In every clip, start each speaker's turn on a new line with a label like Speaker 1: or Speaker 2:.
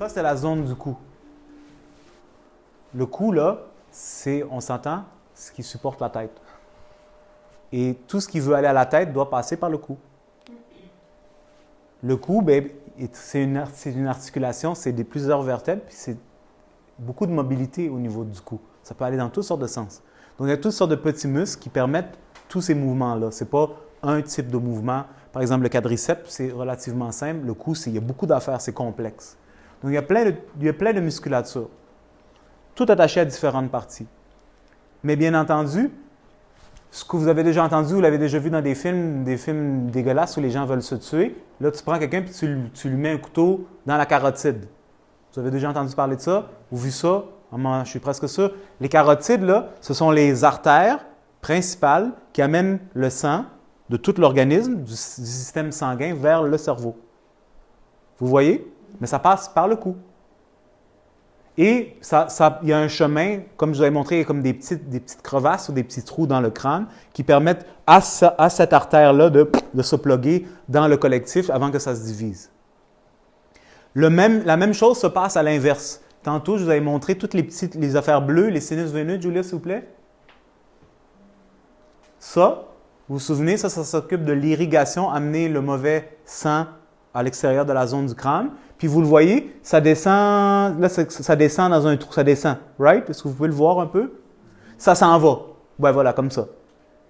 Speaker 1: Ça, c'est la zone du cou. Le cou, là, c'est, on s'entend, ce qui supporte la tête. Et tout ce qui veut aller à la tête doit passer par le cou. Le cou, ben, c'est une articulation, c'est plusieurs vertèbres, puis c'est beaucoup de mobilité au niveau du cou. Ça peut aller dans toutes sortes de sens. Donc, il y a toutes sortes de petits muscles qui permettent tous ces mouvements-là. Ce n'est pas un type de mouvement. Par exemple, le quadriceps, c'est relativement simple. Le cou, il y a beaucoup d'affaires, c'est complexe. Donc, il y a plein de musculature, tout attaché à différentes parties. Mais bien entendu, ce que vous avez déjà entendu, vous l'avez déjà vu dans des films dégueulasses où les gens veulent se tuer. Là, tu prends quelqu'un et tu lui mets un couteau dans la carotide. Vous avez déjà entendu parler de ça ou vu ça? Je suis presque sûr. Les carotides, là, ce sont les artères principales qui amènent le sang de tout l'organisme, du système sanguin, vers le cerveau. Vous voyez? Mais ça passe par le cou. Et il y a un chemin, comme je vous avais montré, il y a comme des petites crevasses ou des petits trous dans le crâne qui permettent à cette artère-là de se plugger dans le collectif avant que ça se divise. La même chose se passe à l'inverse. Tantôt, je vous avais montré toutes les affaires bleues, les sinus veineux, Julia, s'il vous plaît. Ça, vous vous souvenez, ça s'occupe de l'irrigation, amener le mauvais sang à l'extérieur de la zone du crâne. Puis vous le voyez, ça descend, là, ça descend dans un trou, ça descend, right? Est-ce que vous pouvez le voir un peu? Ça s'en va. Ouais, voilà, comme ça.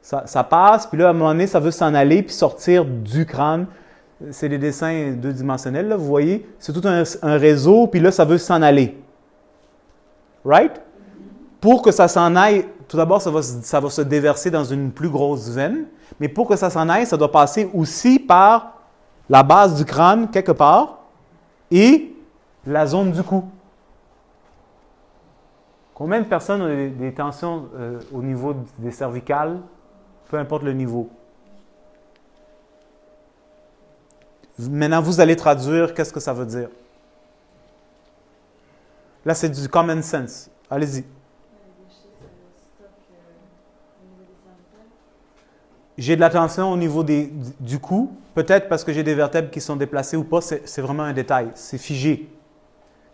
Speaker 1: Ça passe, puis là, à un moment donné, ça veut s'en aller, puis sortir du crâne. C'est des dessins deux-dimensionnels, là, vous voyez? C'est tout un réseau, puis là, ça veut s'en aller. Right? Pour que ça s'en aille, tout d'abord, ça va se déverser dans une plus grosse veine, mais pour que ça s'en aille, ça doit passer aussi par la base du crâne, quelque part, et la zone du cou. Combien de personnes ont des tensions au niveau des cervicales, peu importe le niveau? Maintenant, vous allez traduire qu'est-ce que ça veut dire. Là, c'est du common sense. Allez-y. J'ai de la tension au niveau du cou, peut-être parce que j'ai des vertèbres qui sont déplacées ou pas, c'est vraiment un détail, c'est figé.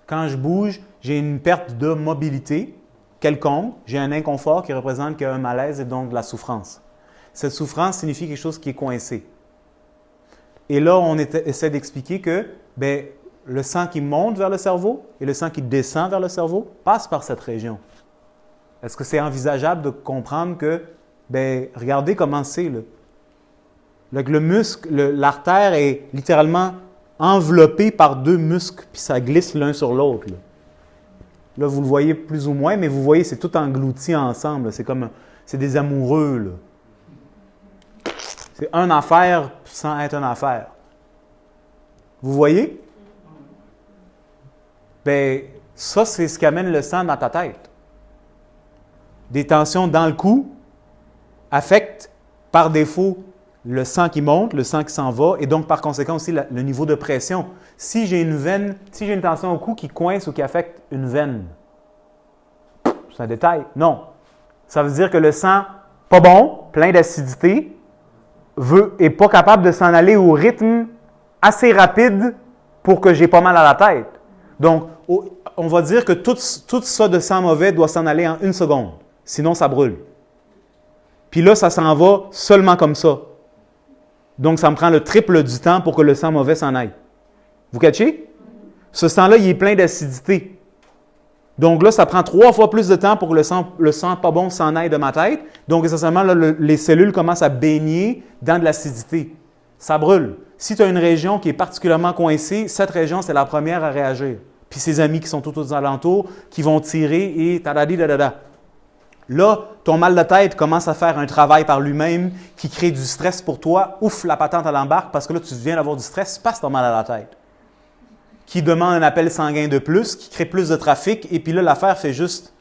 Speaker 1: Quand je bouge, j'ai une perte de mobilité quelconque, j'ai un inconfort qui représente qu'il y a un malaise et donc de la souffrance. Cette souffrance signifie quelque chose qui est coincé. Et là, on essaie d'expliquer que le sang qui monte vers le cerveau et le sang qui descend vers le cerveau passe par cette région. Est-ce que c'est envisageable de comprendre que, regardez comment c'est, là. Le muscle, l'artère est littéralement enveloppée par deux muscles, puis ça glisse l'un sur l'autre. Là, vous le voyez plus ou moins, mais vous voyez, c'est tout englouti ensemble. C'est des amoureux, là. C'est une affaire sans être une affaire. Vous voyez? Ça, c'est ce qui amène le sang dans ta tête. Des tensions dans le cou affectent par défaut le sang qui monte, le sang qui s'en va, et donc par conséquent aussi le niveau de pression. Si j'ai une tension au cou qui coince ou qui affecte une veine, c'est un détail. Non. Ça veut dire que le sang, pas bon, plein d'acidité, n'est pas capable de s'en aller au rythme assez rapide pour que j'ai pas mal à la tête. Donc, on va dire que tout ça de sang mauvais doit s'en aller en 1 seconde. Sinon, ça brûle. Puis là, ça s'en va seulement comme ça. Donc, ça me prend le triple du temps pour que le sang mauvais s'en aille. Vous catchez? Ce sang-là, il est plein d'acidité. Donc là, ça prend 3 fois plus de temps pour que le sang pas bon s'en aille de ma tête. Donc, essentiellement, là, les cellules commencent à baigner dans de l'acidité. Ça brûle. Si tu as une région qui est particulièrement coincée, cette région, c'est la première à réagir. Puis ses amis qui sont tout aux alentours, qui vont tirer et tadadi dadada. Là, ton mal de tête commence à faire un travail par lui-même qui crée du stress pour toi. Ouf, la patente, elle embarque parce que là, tu viens d'avoir du stress, passe ton mal à la tête. Qui demande un appel sanguin de plus, qui crée plus de trafic, et puis là, l'affaire fait juste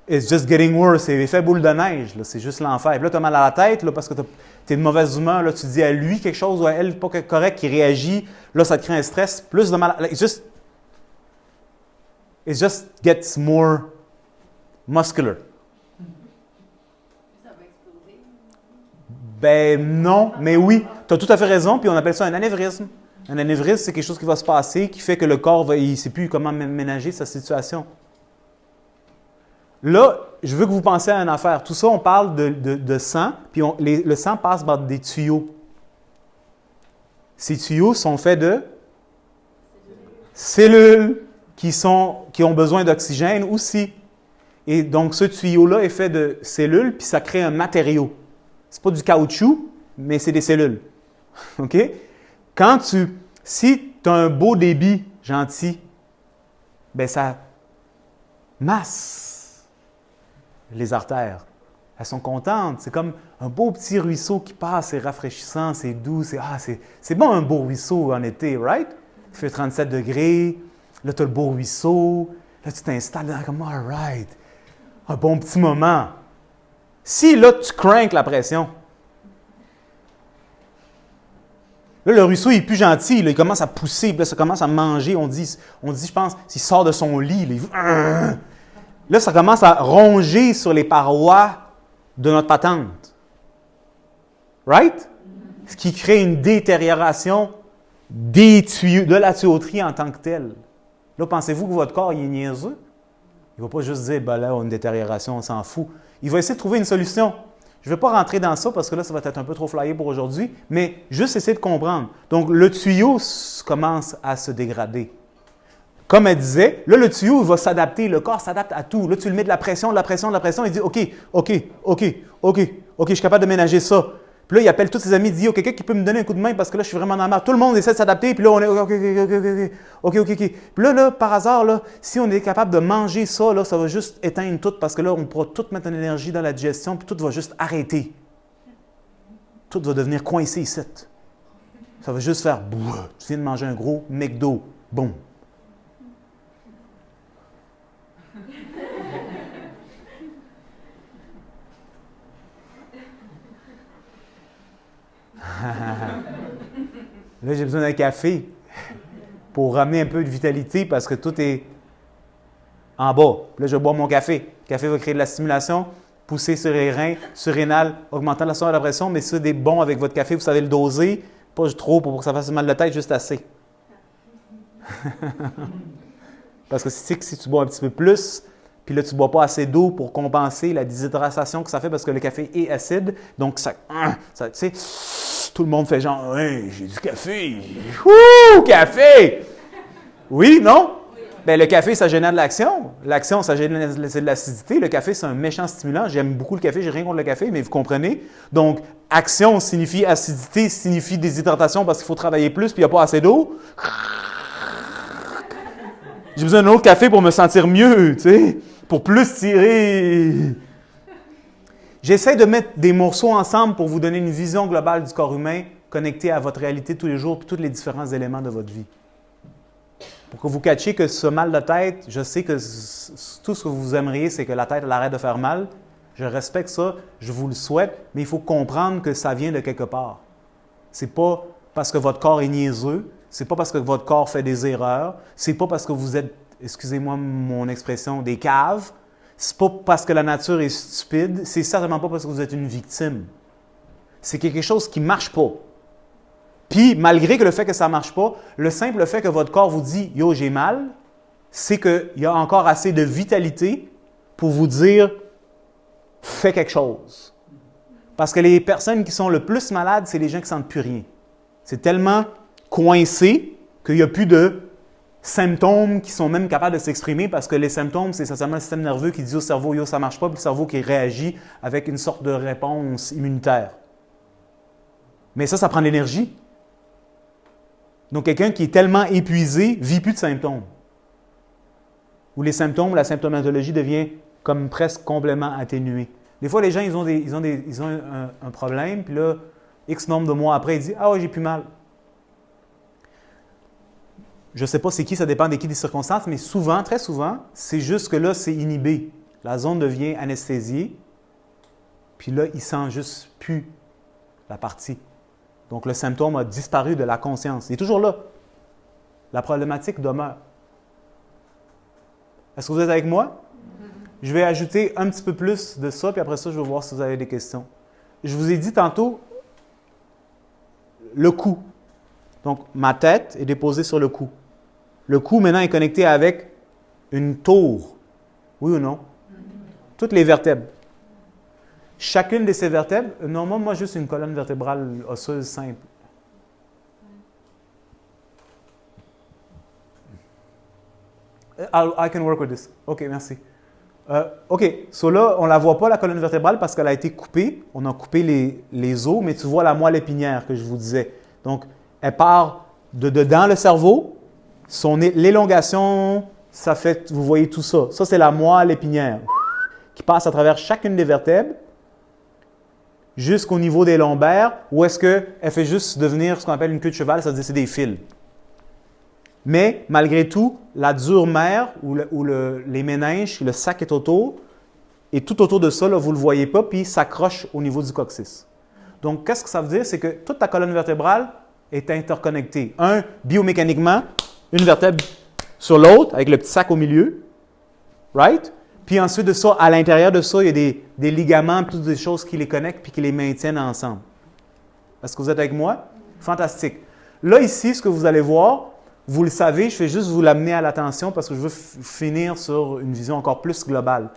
Speaker 1: It's just getting worse. C'est l'effet boule de neige. Là. C'est juste l'enfer. Puis là, tu as mal à la tête là, parce que tu es de mauvaise humeur. Là, tu dis à lui quelque chose ou à elle pas correct qui réagit. Là, ça te crée un stress. Plus de mal à... It just gets more muscular.
Speaker 2: Ça va exploser.
Speaker 1: Ben non, mais oui. Tu as tout à fait raison. Puis on appelle ça un anévrisme. Un anévrisme, c'est quelque chose qui va se passer, qui fait que le corps, il ne sait plus comment ménager sa situation. Là, je veux que vous pensiez à une affaire. Tout ça, on parle de sang, puis le sang passe par des tuyaux. Ces tuyaux sont faits de cellules qui ont besoin d'oxygène aussi. Et donc, ce tuyau-là est fait de cellules, puis ça crée un matériau. Ce n'est pas du caoutchouc, mais c'est des cellules. OK? Si tu as un beau débit gentil, bien, ça masse les artères. Elles sont contentes. C'est comme un beau petit ruisseau qui passe, c'est rafraîchissant, c'est doux. C'est bon un beau ruisseau en été, right? Il fait 37 degrés, là tu as le beau ruisseau, là tu t'installes dans comme, all right, un bon petit moment. Si là tu crankes la pression, là le ruisseau il est plus gentil, là, il commence à pousser, là ça commence à manger, on dit je pense, s'il sort de son lit, là ça commence à ronger sur les parois de notre patente. Right? Ce qui crée une détérioration des tuyaux, de la tuyauterie en tant que telle. Là, pensez-vous que votre corps il est niaiseux? Il ne va pas juste dire, ben là, on a une détérioration, on s'en fout. Il va essayer de trouver une solution. Je ne vais pas rentrer dans ça parce que là, ça va être un peu trop flyé pour aujourd'hui, mais juste essayer de comprendre. Donc, le tuyau commence à se dégrader. Comme elle disait, là, le tuyau il va s'adapter, le corps s'adapte à tout. Là, tu lui mets de la pression, il dit, OK, je suis capable de ménager ça. Puis là, il appelle tous ses amis, il dit, quelqu'un qui peut me donner un coup de main parce que là, je suis vraiment dans la merde. Tout le monde essaie de s'adapter, puis là, on est, OK. Puis là, par hasard, là, si on est capable de manger ça, là, ça va juste éteindre tout parce que là, on pourra tout mettre en énergie dans la digestion, puis tout va juste arrêter. Tout va devenir coincé ici. Ça va juste faire, tu viens de manger un gros McDo, boum. Là, j'ai besoin d'un café pour ramener un peu de vitalité parce que tout est en bas. Là, je bois mon café. Le café va créer de la stimulation, pousser sur les reins, surrénal, augmentant la tension et la pression, mais c'est des bons avec votre café, vous savez le doser, pas trop pour que ça fasse mal de tête, juste assez. Parce que si tu bois un petit peu plus, puis là, tu ne bois pas assez d'eau pour compenser la déshydratation que ça fait parce que le café est acide. Donc, ça tu sais, tout le monde fait genre, hey, j'ai du café. Ouh, café! Oui, non? Bien, le café, ça génère de l'action. L'action, ça génère de l'acidité. Le café, c'est un méchant stimulant. J'aime beaucoup le café, j'ai rien contre le café, mais vous comprenez. Donc, action signifie acidité, signifie déshydratation parce qu'il faut travailler plus puis il n'y a pas assez d'eau. J'ai besoin d'un autre café pour me sentir mieux, tu sais, pour plus tirer. J'essaie de mettre des morceaux ensemble pour vous donner une vision globale du corps humain connectée à votre réalité tous les jours et tous les différents éléments de votre vie. Pour que vous catchiez que ce mal de tête, je sais que tout ce que vous aimeriez, c'est que la tête elle arrête de faire mal. Je respecte ça, je vous le souhaite, mais il faut comprendre que ça vient de quelque part. C'est pas parce que votre corps est niaiseux, c'est pas parce que votre corps fait des erreurs, c'est pas parce que vous êtes, excusez-moi mon expression, des caves, c'est pas parce que la nature est stupide, c'est certainement pas parce que vous êtes une victime. C'est quelque chose qui ne marche pas. Puis, malgré que le fait que ça ne marche pas, le simple fait que votre corps vous dit « Yo, j'ai mal », c'est qu'il y a encore assez de vitalité pour vous dire « Fais quelque chose ». Parce que les personnes qui sont le plus malades, c'est les gens qui ne sentent plus rien. C'est tellement coincé qu'il n'y a plus de symptômes qui sont même capables de s'exprimer parce que les symptômes, c'est essentiellement le système nerveux qui dit au cerveau « Yo, ça ne marche pas », puis le cerveau qui réagit avec une sorte de réponse immunitaire. Mais ça prend de l'énergie. Donc, quelqu'un qui est tellement épuisé ne vit plus de symptômes. Ou les symptômes, la symptomatologie devient comme presque complètement atténuée. Des fois, les gens, ils ont un problème, puis là, X nombre de mois après, ils disent « Ah ouais, j'ai plus mal ». Je ne sais pas c'est qui, ça dépend des circonstances, mais souvent, très souvent, c'est juste que là, c'est inhibé. La zone devient anesthésiée, puis là, il ne sent juste plus la partie. Donc, le symptôme a disparu de la conscience. Il est toujours là. La problématique demeure. Est-ce que vous êtes avec moi? Je vais ajouter un petit peu plus de ça, puis après ça, je vais voir si vous avez des questions. Je vous ai dit tantôt le coût. Donc, ma tête est déposée sur le cou. Le cou, maintenant, est connecté avec une tour. Oui ou non? Toutes les vertèbres. Chacune de ces vertèbres, normalement, moi, juste une colonne vertébrale osseuse simple. I can work with this. OK, merci. OK, so là, on ne la voit pas, la colonne vertébrale, parce qu'elle a été coupée. On a coupé les os, mais tu vois la moelle épinière que je vous disais. Donc, elle part de dedans le cerveau. L'élongation, ça fait, vous voyez tout ça. Ça, c'est la moelle épinière qui passe à travers chacune des vertèbres jusqu'au niveau des lombaires, où est-ce qu'elle fait juste devenir ce qu'on appelle une queue de cheval, ça veut dire c'est des fils. Mais, malgré tout, la dure mère ou les méninges, le sac est autour, et tout autour de ça, là, vous ne le voyez pas, puis il s'accroche au niveau du coccyx. Donc, qu'est-ce que ça veut dire? C'est que toute ta colonne vertébrale est interconnectée. Biomécaniquement, une vertèbre sur l'autre, avec le petit sac au milieu, right? Puis ensuite de ça, à l'intérieur de ça, il y a des ligaments, toutes des choses qui les connectent puis qui les maintiennent ensemble. Est-ce que vous êtes avec moi? Fantastique. Là, ici, ce que vous allez voir, vous le savez, je vais juste vous l'amener à l'attention parce que je veux finir sur une vision encore plus globale.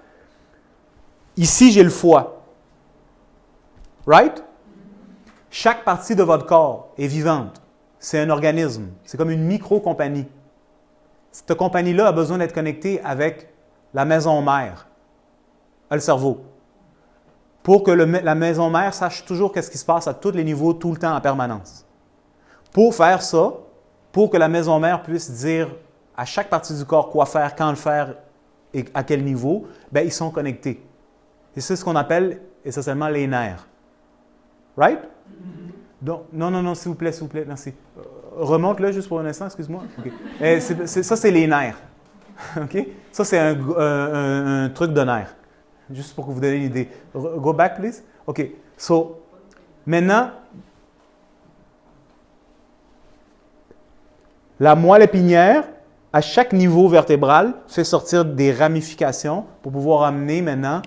Speaker 1: Ici, j'ai le foie. Right? Chaque partie de votre corps est vivante. C'est un organisme. C'est comme une micro-compagnie. Cette compagnie-là a besoin d'être connectée avec la maison mère, le cerveau, pour que la maison mère sache toujours qu'est-ce qui se passe à tous les niveaux, tout le temps, en permanence. Pour faire ça, pour que la maison mère puisse dire à chaque partie du corps quoi faire, quand le faire et à quel niveau, bien, ils sont connectés. Et c'est ce qu'on appelle essentiellement les nerfs. Right? Donc, non, s'il vous plaît, merci. Remonte-le juste pour un instant, excuse-moi. Okay. Ça, c'est les nerfs. OK? Ça, c'est un truc de nerf. Juste pour que vous donniez une idée. Go back, please. OK. So, maintenant, la moelle épinière, à chaque niveau vertébral, fait sortir des ramifications pour pouvoir amener maintenant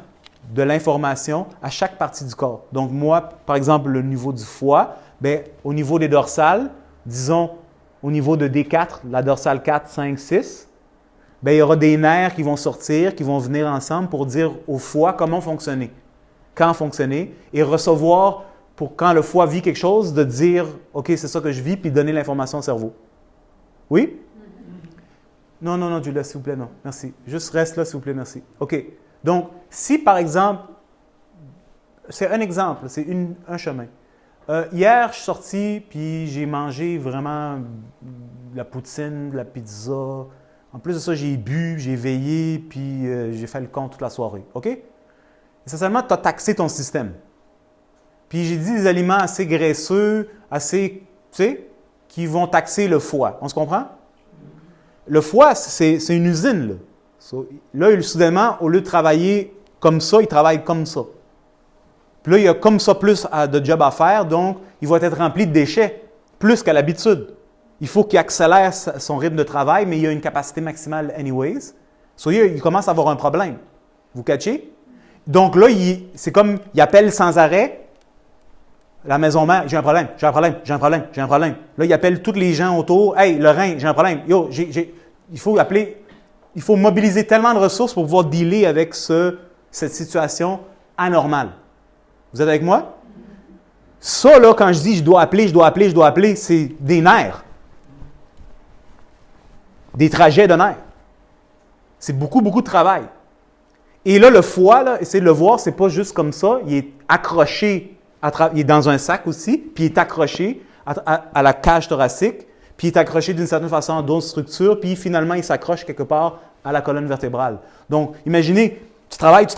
Speaker 1: de l'information à chaque partie du corps. Donc, moi, par exemple, le niveau du foie, bien, au niveau des dorsales, disons au niveau de D4, la dorsale 4, 5, 6, bien, il y aura des nerfs qui vont sortir, qui vont venir ensemble pour dire au foie comment fonctionner, quand fonctionner, et recevoir, pour quand le foie vit quelque chose, de dire « OK, c'est ça que je vis », puis donner l'information au cerveau. Oui? Non, Julia, s'il vous plaît, non. Merci. Juste reste là, s'il vous plaît, merci. OK. Donc, si par exemple, c'est un exemple, c'est un chemin. Hier, je suis sorti, puis j'ai mangé vraiment de la poutine, de la pizza. En plus de ça, j'ai bu, j'ai veillé, puis j'ai fait le compte toute la soirée. OK? Essentiellement, tu as taxé ton système. Puis j'ai dit des aliments assez graisseux, assez, tu sais, qui vont taxer le foie. On se comprend? Le foie, c'est une usine, là. Là, soudainement, au lieu de travailler comme ça, il travaille comme ça. Puis là, il y a comme ça plus de job à faire, donc il va être rempli de déchets, plus qu'à l'habitude. Il faut qu'il accélère son rythme de travail, mais il a une capacité maximale anyways. Il commence à avoir un problème. Vous catchez? Donc là, c'est comme, il appelle sans arrêt la maison mère, j'ai un problème. Là, il appelle tous les gens autour, hey, le rein, j'ai un problème. Yo, il faut mobiliser tellement de ressources pour pouvoir dealer avec cette situation anormale. Vous êtes avec moi? Ça, là, quand je dis je dois appeler, c'est des nerfs. Des trajets de nerfs. C'est beaucoup de travail. Et là, le foie, là, essayez de le voir, c'est pas juste comme ça. Il est accroché, il est dans un sac aussi, puis il est accroché à la cage thoracique, puis il est accroché d'une certaine façon à d'autres structures, puis finalement, il s'accroche quelque part à la colonne vertébrale. Donc, imaginez, tu travailles. Tu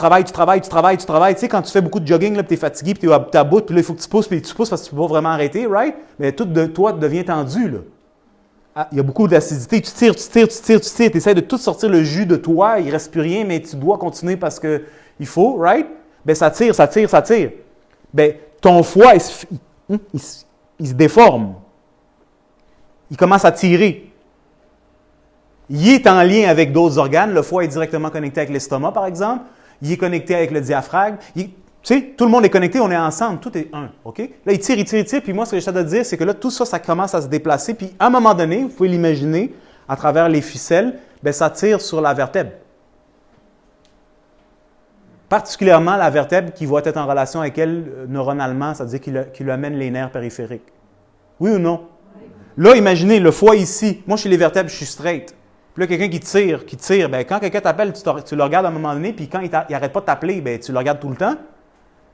Speaker 1: sais, quand tu fais beaucoup de jogging, tu es fatigué, puis tu es à bout, puis là, il faut que tu pousses parce que tu ne peux pas vraiment arrêter, right? Mais tout de toi devient tendu, là. Ah, il y a beaucoup d'acidité. Tu tires. Tu essaies de tout sortir le jus de toi. Il ne reste plus rien, mais tu dois continuer parce qu'il faut, right? Bien, ça tire. Bien, ton foie, il se déforme. Il commence à tirer. Il est en lien avec d'autres organes. Le foie est directement connecté avec l'estomac, par exemple. Il est connecté avec le diaphragme. Tu sais, tout le monde est connecté, on est ensemble, tout est un, OK? Là, il tire, puis moi, ce que j'essaie de dire, c'est que là, tout ça, ça commence à se déplacer, puis à un moment donné, vous pouvez l'imaginer, à travers les ficelles, bien, ça tire sur la vertèbre. Particulièrement la vertèbre qui va être en relation avec elle neuronalement, c'est-à-dire qui lui amène les nerfs périphériques. Oui ou non? Là, imaginez, le foie ici, moi, chez les vertèbres, je suis straight. Puis là, quelqu'un qui tire, bien, quand quelqu'un t'appelle, tu le regardes à un moment donné, puis quand il n'arrête pas de t'appeler, bien, tu le regardes tout le temps.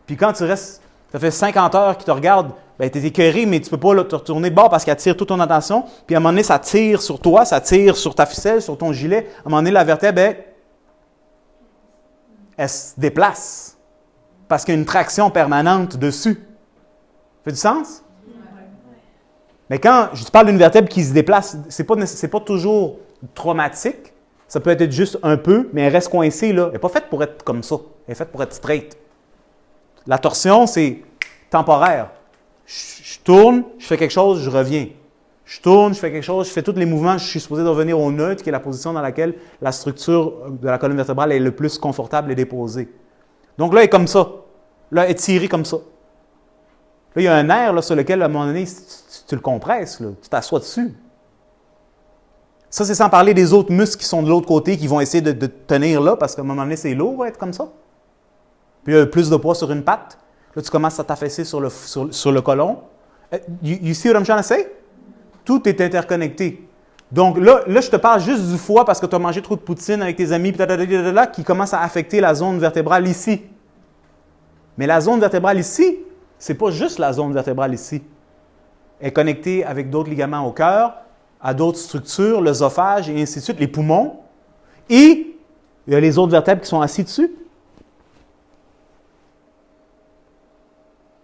Speaker 1: Puis quand tu restes, ça fait 50 heures qu'il te regarde, bien, tu es écœuré, mais tu ne peux pas là, te retourner de bord parce qu'elle tire toute ton attention. Puis à un moment donné, ça tire sur toi, ça tire sur ta ficelle, sur ton gilet. À un moment donné, la vertèbre, elle se déplace parce qu'il y a une traction permanente dessus. Ça fait du sens? Mais quand je parle d'une vertèbre qui se déplace, ce n'est pas toujours traumatique. Ça peut être juste un peu, mais elle reste coincée là. Elle n'est pas faite pour être comme ça. Elle est faite pour être straight. La torsion, c'est temporaire. Je tourne, je fais quelque chose, je reviens. Je tourne, je fais quelque chose, je fais tous les mouvements, je suis supposé de revenir au neutre, qui est la position dans laquelle la structure de la colonne vertébrale est le plus confortable et déposée. Donc là, elle est comme ça. Là, elle est tirée comme ça. Là, il y a un nerf là, sur lequel, à un moment donné, tu le compresses, là, tu t'assois dessus. Ça, c'est sans parler des autres muscles qui sont de l'autre côté, qui vont essayer de tenir là, parce qu'à un moment donné, c'est lourd être comme ça. Puis il y a plus de poids sur une patte. Là, tu commences à t'affaisser sur le côlon. You see what I'm trying to say? Tout est interconnecté. Donc là, je te parle juste du foie parce que tu as mangé trop de poutine avec tes amis, qui commence à affecter la zone vertébrale ici. Mais la zone vertébrale ici, ce n'est pas juste la zone vertébrale ici. Elle est connectée avec d'autres ligaments au cœur, à d'autres structures, l'œsophage et ainsi de suite, les poumons. Et il y a les autres vertèbres qui sont assis dessus.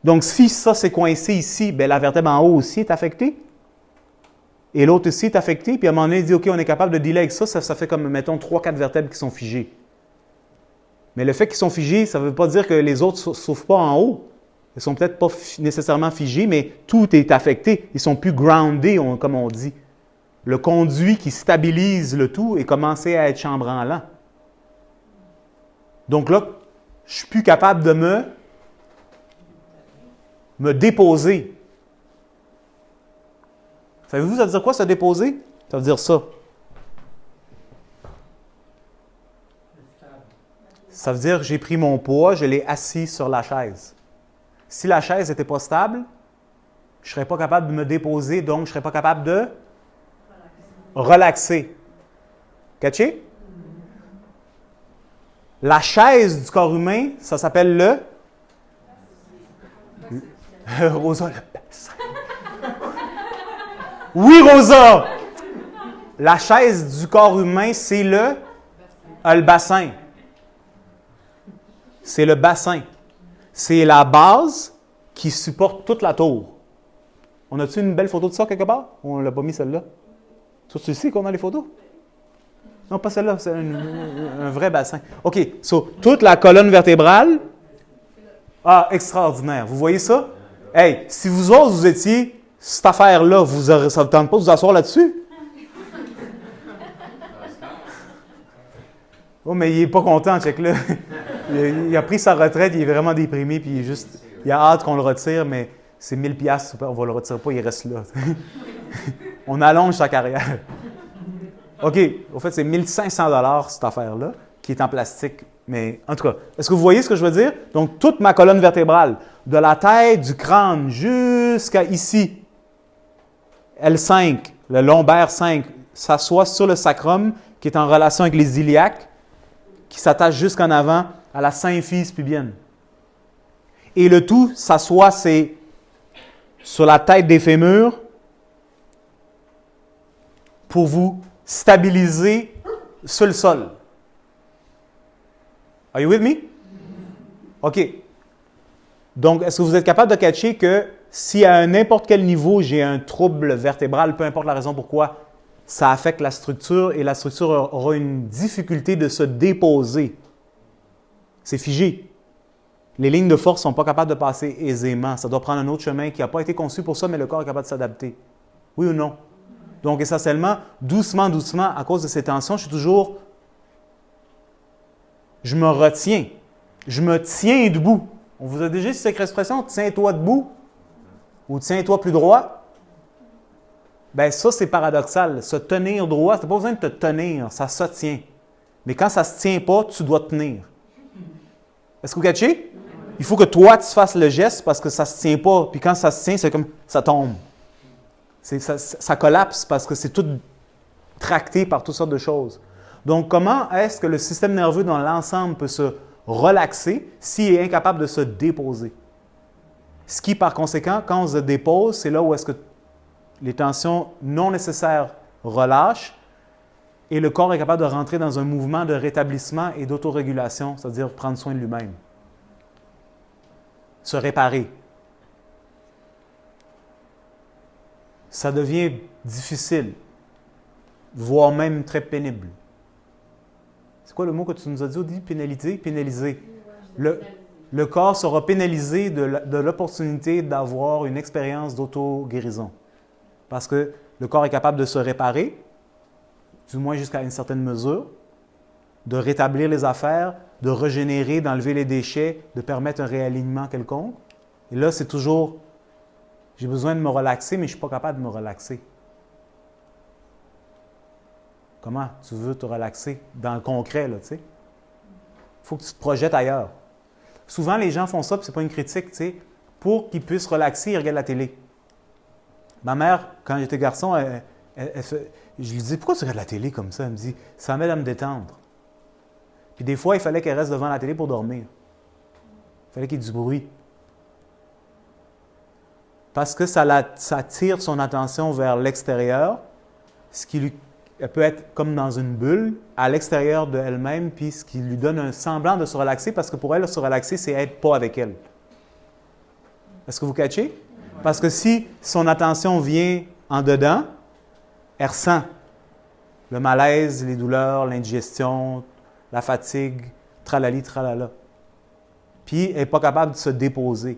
Speaker 1: Donc, si ça c'est coincé ici, bien, la vertèbre en haut aussi est affectée. Et l'autre aussi est affectée. Puis à un moment donné, il dit, OK, on est capable de dealer avec ça. Ça fait comme, mettons, 3-4 vertèbres qui sont figées. Mais le fait qu'ils sont figés, ça ne veut pas dire que les autres ne souffrent pas en haut. Ils ne sont peut-être pas nécessairement figés, mais tout est affecté. Ils sont plus groundés, comme on dit. Le conduit qui stabilise le tout est commencé à être chambranlant. Donc là, je ne suis plus capable de me déposer. Savez-vous, ça veut dire quoi, se déposer? Ça veut dire ça. Ça veut dire que j'ai pris mon poids, je l'ai assis sur la chaise. Si la chaise n'était pas stable, je ne serais pas capable de me déposer, donc je ne serais pas capable de relaxer. Catché? La chaise du corps humain, ça s'appelle le Rosa, le bassin. Oui, Rosa! La chaise du corps humain, c'est le bassin. C'est le bassin. C'est la base qui supporte toute la tour. On a-tu une belle photo de ça quelque part? On ne l'a pas mis celle-là? Tu sais qu'on a les photos? Non, pas celle-là, c'est un vrai bassin. OK, so, toute la colonne vertébrale. Ah, extraordinaire. Vous voyez ça? Hey, si vous autres, vous étiez cette affaire-là, ça ne vous tente pas de vous asseoir là-dessus? Oh, mais il n'est pas content, check-le. Il a pris sa retraite, il est vraiment déprimé, puis il a hâte qu'on le retire, mais c'est 1000 $, on ne va le retirer pas, il reste là. On allonge sa carrière. OK, au fait, c'est 1500 $ cette affaire-là, qui est en plastique. Mais en tout cas, est-ce que vous voyez ce que je veux dire? Donc, toute ma colonne vertébrale, de la tête, du crâne, jusqu'à ici, L5, le lombaire 5, s'assoit sur le sacrum, qui est en relation avec les iliaques, qui s'attache jusqu'en avant à la symphyse pubienne. Et le tout s'assoit, c'est sur la tête des fémurs pour vous stabiliser sur le sol. Are you with me? OK. Donc, est-ce que vous êtes capable de catcher que si à n'importe quel niveau, j'ai un trouble vertébral, peu importe la raison pourquoi, ça affecte la structure et la structure aura une difficulté de se déposer. C'est figé. Les lignes de force ne sont pas capables de passer aisément. Ça doit prendre un autre chemin qui n'a pas été conçu pour ça, mais le corps est capable de s'adapter. Oui ou non? Donc, essentiellement, doucement, à cause de ces tensions, je me retiens. Je me tiens debout. On vous a déjà dit cette expression, tiens-toi debout ou tiens-toi plus droit. Bien, ça, c'est paradoxal. Se tenir droit, tu n'as pas besoin de te tenir, ça se tient. Mais quand ça ne se tient pas, tu dois tenir. Est-ce que vous catchez? Il faut que toi, tu fasses le geste parce que ça ne se tient pas. Puis quand ça se tient, c'est comme ça tombe. Ça collapse parce que c'est tout tracté par toutes sortes de choses. Donc, comment est-ce que le système nerveux dans l'ensemble peut se relaxer s'il est incapable de se déposer? Ce qui, par conséquent, quand on se dépose, c'est là où est-ce que les tensions non nécessaires relâchent et le corps est capable de rentrer dans un mouvement de rétablissement et d'autorégulation, c'est-à-dire prendre soin de lui-même. Se réparer. Ça devient difficile, voire même très pénible. C'est quoi le mot que tu nous as dit au début? Pénaliser? Pénaliser. Le corps sera pénalisé de l'opportunité d'avoir une expérience d'auto-guérison. Parce que le corps est capable de se réparer, du moins jusqu'à une certaine mesure, de rétablir les affaires, de régénérer, d'enlever les déchets, de permettre un réalignement quelconque. Et là, c'est toujours, j'ai besoin de me relaxer, mais je ne suis pas capable de me relaxer. Comment tu veux te relaxer dans le concret, là, tu sais? Il faut que tu te projettes ailleurs. Souvent, les gens font ça, puis ce n'est pas une critique, tu sais. Pour qu'ils puissent relaxer, ils regardent la télé. Ma mère, quand j'étais garçon, je lui dis « Pourquoi tu regardes la télé comme ça? » Elle me dit « Ça m'aide à me détendre. » Puis des fois, il fallait qu'elle reste devant la télé pour dormir. Il fallait qu'il y ait du bruit. Parce que ça tire son attention vers l'extérieur, ce qui lui elle peut être comme dans une bulle, à l'extérieur d'elle-même, puis ce qui lui donne un semblant de se relaxer, parce que pour elle, se relaxer, c'est être pas avec elle. Est-ce que vous catchez? Parce que si son attention vient en dedans, elle ressent le malaise, les douleurs, l'indigestion, la fatigue, tralali, tralala. Puis elle n'est pas capable de se déposer.